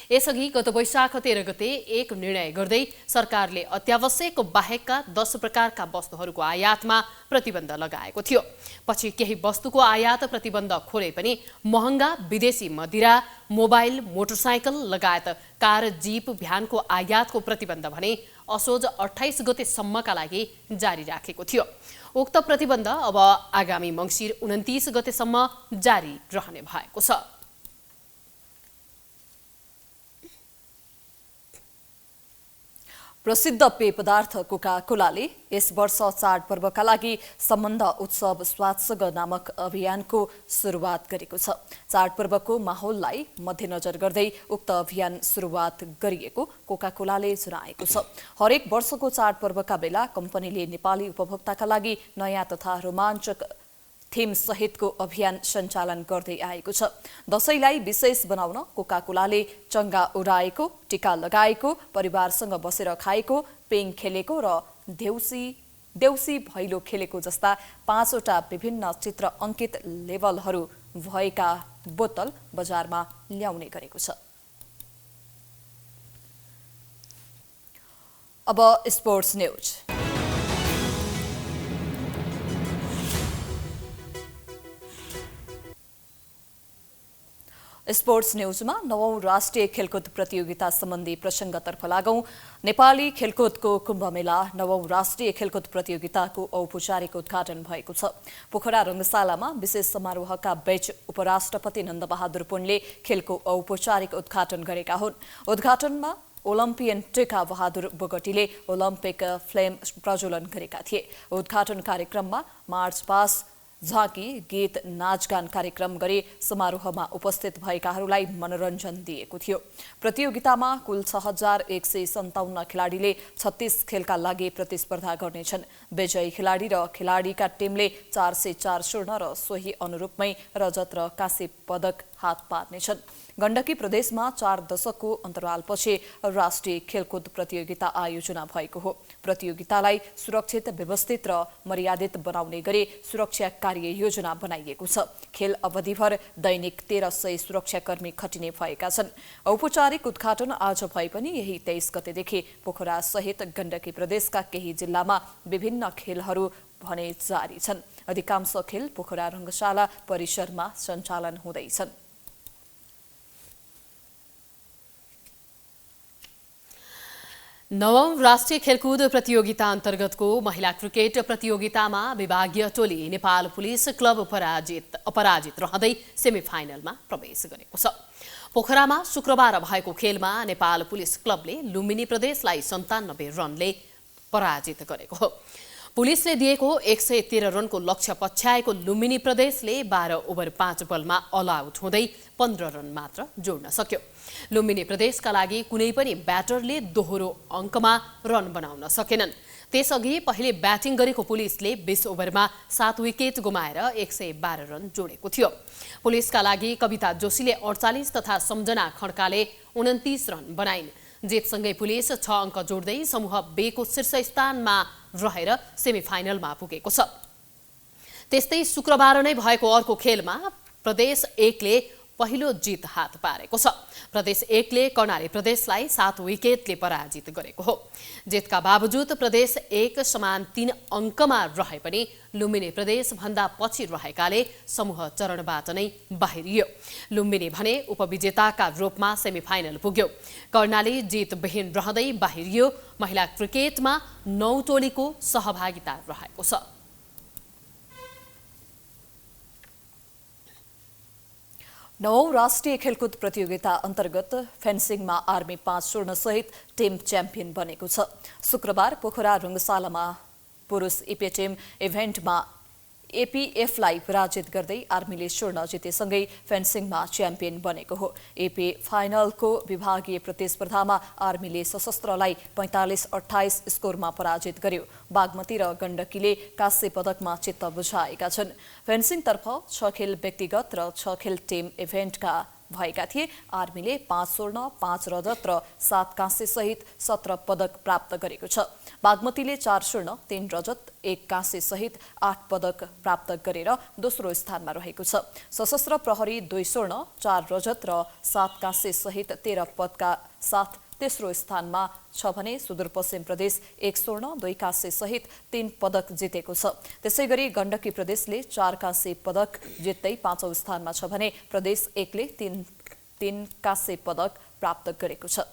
यसअघि गत वैशाख 13 गते एक निर्णय गर्दै सरकारले अत्यावश्यक बाहेकका 10 प्रकारका वस्तुहरूको आयातमा प्रतिबन्ध लगाएको थियो। पछि केही वस्तुको आयात प्रतिबन्ध खोले पनि महँगा विदेशी मदिरा, मोबाइल, मोटरसाइकल लगायत कार, जीप, भ्यानको आयातको प्रतिबन्ध भने असोज 28 गतेसम्मका लागि जारी राखेको थियो। उक्त प्रतिबन्ध अब आगामी मङ्सिर 29 गतेसम्म जारी रहने भएको छ। प्रसिद्ध पेय पदार्थ कोका कोलाले यस वर्ष चाडपर्वका लागि सम्बन्ध उत्सव स्वात्सग नामक अभियानको सुरुवात गरेको छ। चाडपर्वको माहौललाई मध्यनजर गर्दै उक्त अभियान सुरुवात गरिएको कोका कोलाले जनाएको छ। हरेक वर्षको चाडपर्वका बेला कम्पनीले नेपाली उपभोक्ताका लागि नयाँ तथा रोमाञ्चक थीम सहितको अभियान सञ्चालन गर्दै आएको छ। दशैंलाई विशेष बनाउन कोका कोलाले चङ्गा उडाएको, टीका लगाएको, परिवारसँग बसेर खाएको, पेङ खेलेको र देउसी भैलो खेलेको जस्ता 5वटा विभिन्न चित्र अङ्कित लेबलहरू भएका बोतल बजारमा ल्याउने गरेको छ। अब स्पोर्ट्स न्यूज। स्पोर्ट्स न्यूजमा 9औं राष्ट्रिय खेलकुद प्रतियोगिता सम्बन्धी प्रसङ्गतर्फ लागौं। नेपाली खेलकुदको कुम्भमेला 9औं राष्ट्रिय खेलकुद प्रतियोगिताको औपचारिक उद्घाटन भएको छ। पोखरा रङ्गशालामा विशेष समारोहका बीच उपराष्ट्रपति नन्दबहादुर पुनले खेलको औपचारिक उद्घाटन गरेका हुन्। उद्घाटनमा ओलम्पियन टेका बहादुर बोगटीले ओलम्पिक फ्लेम प्रज्वलन गरेका थिए। उद्घाटन कार्यक्रममा मार्च पास, झाँकी, गीत, नाचगान कार्यक्रम गरी समारोहमा उपस्थित भएकाहरूलाई मनोरञ्जन दिएको थियो। प्रतियोगितामा कुल 6157 खेलाडीले 36 खेलका लागि प्रतिस्पर्धा गर्नेछन्। विजयी खेलाडी र खेलाडीका टिमले 404 स्वर्ण र सोही अनुरूपमै रजत र काँस्य पदक हात पार्नेछन्। गण्डकी प्रदेशमा 4 दशकको अन्तरालपछि राष्ट्रिय खेलकुद प्रतियोगिता आयोजना भएको हो। प्रतियोगितालाई सुरक्षित, व्यवस्थित र मर्यादित बनाउने गरी सुरक्षा कार्य योजना बनाइएको छ। खेल अवधिभर दैनिक 1300 सुरक्षाकर्मी खटिने भएका छन्। औपचारिक उद्घाटन आज भए पनि यही 23 गतेदेखि पोखरा सहित गण्डकी प्रदेशका केही जिल्लामा विभिन्न खेलहरू भने जारी छन्। अधिकांश खेल पोखरा रङ्गशाला परिसरमा सञ्चालन हुँदैछन्। नवौं राष्ट्रिय खेलकुद प्रतियोगिता अन्तर्गतको महिला क्रिकेट प्रतियोगितामा विभागीय टोली नेपाल पुलिस क्लब अपराजित रहँदै सेमिफाइनलमा प्रवेश गरेको छ। पोखरामा शुक्रबार भएको खेलमा नेपाल पुलिस क्लबले लुम्बिनी प्रदेशलाई 97 रनले पराजित गरेको हो। पुलिसले दिएको 113 रनको लक्ष्य पछ्याएको लुम्बिनी प्रदेशले 12 ओभर 5 बलमा अल आउट हुँदै 15 रन मात्र जोड्न सक्यो। लुम्बिनी प्रदेशका लागि कुनै पनि ब्याटरले दोहोरो अङ्कमा रन बनाउन सकेनन्। त्यसअघि पहिले ब्याटिङ गरेको पुलिसले 20 ओभरमा 7 विकेट गुमाएर 112 रन जोडेको थियो। पुलिसका लागि कविता जोशीले 48 तथा सम्झना खड्काले 29 रन बनाइन्। जितसँगै पुलिस 6 अङ्क जोड्दै समूह B को शीर्ष स्थानमा रहेर सेमिफाइनलमा पुगेको छ। त्यस्तै शुक्रबार नै भएको अर्को खेलमा प्रदेश 1 ले पहिलो जित हात पारेको छ। प्रदेश 1 ले कर्णाली प्रदेशलाई 7 विकेटले पराजित गरेको हो। जितका बावजुद प्रदेश 1 समान 3 अङ्कमा रहे पनि लुम्बिनी प्रदेश भन्दा पछि रहेकाले समूह चरणबाट नै बाहिरियो। लुम्बिनी भने उपविजेताका रूपमा सेमिफाइनल पुग्यो। कर्णाली जितविहीन रहँदै बाहिरियो। महिला क्रिकेटमा 9 टोलीको सहभागिता रहेको छ। नवौं राष्ट्रिय खेलकुद प्रतियोगिता अन्तर्गत फेन्सिङमा आर्मी 5 स्वर्ण सहित टिम च्याम्पियन बनेको छ। शुक्रबार पोखरा रङ्गशालामा पुरुष इपे टिम इभेन्टमा एपीएफलाई पराजित गर्दै आर्मीले स्वर्ण जितेसँगै फेन्सिङमा च्याम्पियन बनेको हो। एपी फाइनलको विभागीय प्रतिस्पर्धामा आर्मीले सशस्त्रलाई 45-28 स्कोरमा पराजित गर्यो। बागमती र गण्डकीले काँस्य पदकमा चित्त बुझाएका छन्। फेन्सिङतर्फ 6 खेल व्यक्तिगत र 6 खेल टिम इभेन्टका भएका थिए। आर्मीले 5 स्वर्ण, 5 रजत र 7 काँस्य सहित 17 पदक प्राप्त गरेको छ। बागमतीले 4 स्वर्ण, 3 रजत, 1 काँस्य सहित 8 पदक प्राप्त गरेर दोस्रो स्थानमा रहेको छ। सशस्त्र प्रहरी 2 स्वर्ण, 4 रजत र 7 काँस्य सहित 13 पदकका साथ तेस्रो स्थानमा छ भने सुदूरपश्चिम प्रदेश 1 स्वर्ण, 2 काँस्य सहित 3 पदक जितेको छ। त्यसैगरी गण्डकी प्रदेशले 4 काँस्य पदक जित्दै 5औं स्थानमा छ भने प्रदेश 1 ले 3 काँस्य पदक प्राप्त गरेको छ।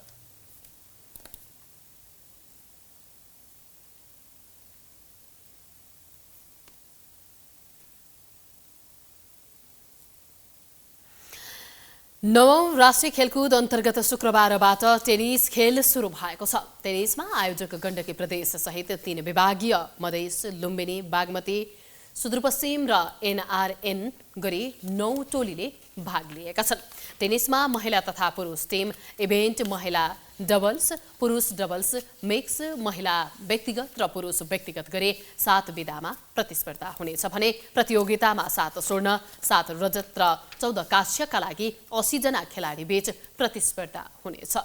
नवौं राष्ट्रिय खेलकुद अन्तर्गत शुक्रबारबाट टेनिस खेल सुरु भएको छ। टेनिसमा आयोजक गण्डकी प्रदेश सहित 3 विभागीय मधेस, लुम्बिनी, बागमती, सुदूरपश्चिम र एनआरएन गरी 9 टोलीले भाग लिएका छन्। टेनिसमा महिला तथा पुरुष टिम इभेन्ट, महिला डबल्स, पुरुष डबल्स, मिक्स, महिला व्यक्तिगत र पुरुष व्यक्तिगत गरी 7 विधामा प्रतिस्पर्धा हुनेछ भने प्रतियोगितामा 7 स्वर्ण, 7 रजत र 14 कांस्यका लागि 80 जना खेलाडी बीच प्रतिस्पर्धा हुनेछ।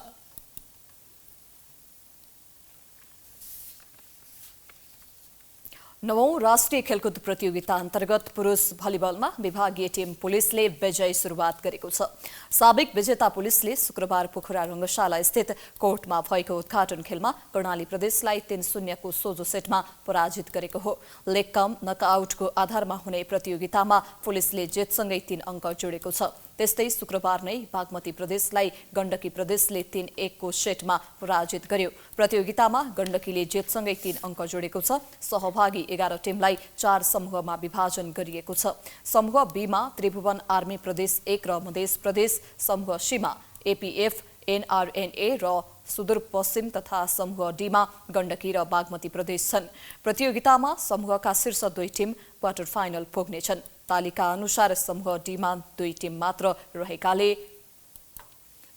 नवौं राष्ट्रिय खेलकुद प्रतियोगिता अन्तर्गत पुरुष भलिबलमा विभागीय टिम पुलिसले विजयी सुरुवात गरेको छ। साबिक विजेता पुलिसले शुक्रबार पोखरा रङ्गशाला स्थित कोर्टमा भएको उद्घाटन खेलमा कर्णाली प्रदेशलाई 3-0 को सोझो सेटमा पराजित गरेको हो। लेग कम नकआउटको आधारमा हुने प्रतियोगितामा पुलिसले जितसँगै 3 अङ्क जोडेको छ। त्यस्तै शुक्रबार नै बागमती प्रदेशलाई गण्डकी प्रदेशले 3-1 को सेटमा पराजित गर्यो। प्रतियोगितामा गण्डकीले जितसँगै 3 अङ्क जोडेको छ। सहभागी 11 टिमलाई 4 समूहमा विभाजन गरिएको छ। समूह बीमा त्रिभुवन आर्मी प्रदेश 1 र मधेस प्रदेश, समूह सीमा एपीएफ, एनआरएनए र सुदूरपश्चिम तथा समूह डीमा गण्डकी र बागमती प्रदेश छन्। प्रतियोगितामा समूहका शीर्ष 2 टिम क्वार्टर फाइनल पुग्नेछन्। तालिका अनुसार समूह डीमा 2 टिम मात्र रहेकाले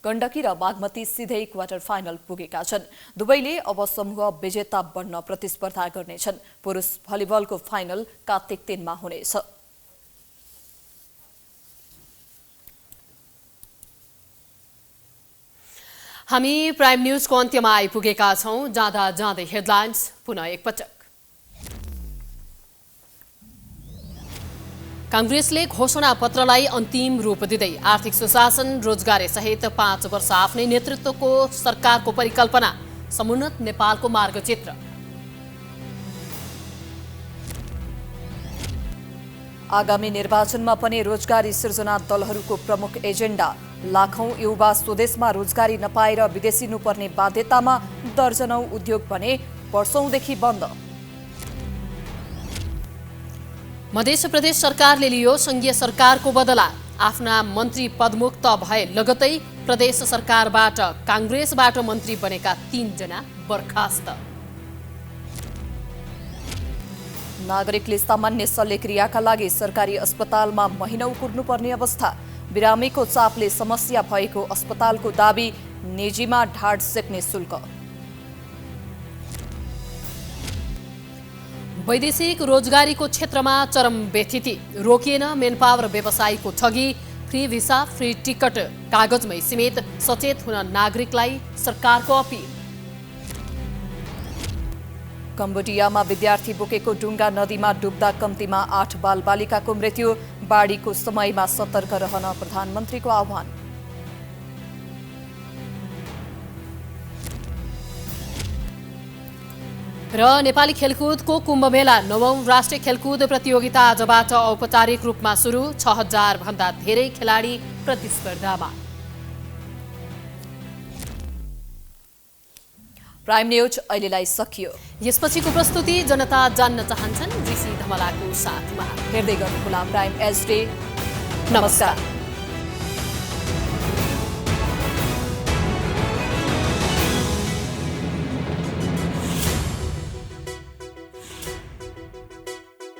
गण्डकी र बागमती सिधै क्वार्टर फाइनल पुगेका छन्। दुवैले अब समूह विजेता बन्न प्रतिस्पर्धा गर्नेछन्। पुरुष भलिबलको फाइनल कार्तिक 3 मा हुनेछ। हामी प्राइम न्यूजको अन्त्यमा आइपुगेका छौं। जाँदा जाँदै हेडलाइन्स पुनः एकपटक। कांग्रेसले घोषणा पत्रलाई अन्तिम रूप दिँदै आर्थिक सुशासन, रोजगारी सहित 5 वर्ष आफ्नै नेतृत्वको सरकारको परिकल्पना, समुन्नत नेपालको मार्गचित्र। आगामी निर्वाचनमा पनि रोजगारी सृजना दलहरूको प्रमुख एजेन्डा। लाखौं युवा स्वदेशमा रोजगारी नपाएर विदेशिनुपर्ने बाध्यतामा दर्जनौं उद्योग भने वर्षौंदेखि बन्द। मध्य प्रदेश सरकारले लियो संघीय सरकारको बदला। आफ्ना मन्त्री पदमुक्त भए लगतै प्रदेश सरकारबाट कांग्रेसबाट मन्त्री बनेका 3 जना बर्खास्त। नागरिकले सामान्य शल्यक्रियाका लागि सरकारी अस्पतालमा महिनौं कुर्नुपर्ने अवस्था। बिरामीको चापले समस्या भएको अस्पतालको दाबी, निजीमा ढाड सेक्ने शुल्क। वैदेशिक रोजगारीको क्षेत्रमा चरम व्यथिति, रोकिएन मेनपावर व्यवसायीको ठगी। फ्री भिसा, फ्री टिकट कागजमै सीमित, सचेत हुन नागरिकलाई सरकारको अपील। कम्बोडियामा विद्यार्थी बोकेको डुङ्गा नदीमा डुब्दा कम्तीमा 8 बालबालिकाको मृत्यु। बाढीको समयमा सतर्क रहन प्रधानमन्त्रीको आह्वान। र नेपाली खेलकुदको कुम्भमेला 9औं राष्ट्रिय खेलकुद प्रतियोगिता आजबाट औपचारिक रूपमा सुरु। 6000 भन्दा धेरै खेलाडी प्रतिस्पर्धामा। प्राइम न्यूज अहिलेलाई सकियो। यसपछिको प्रस्तुति जनता जान्न चाहन्छन् ऋषि धमलाको साथमा। हेर्दै गर्नुहोला प्राइम एचडी। नमस्कार।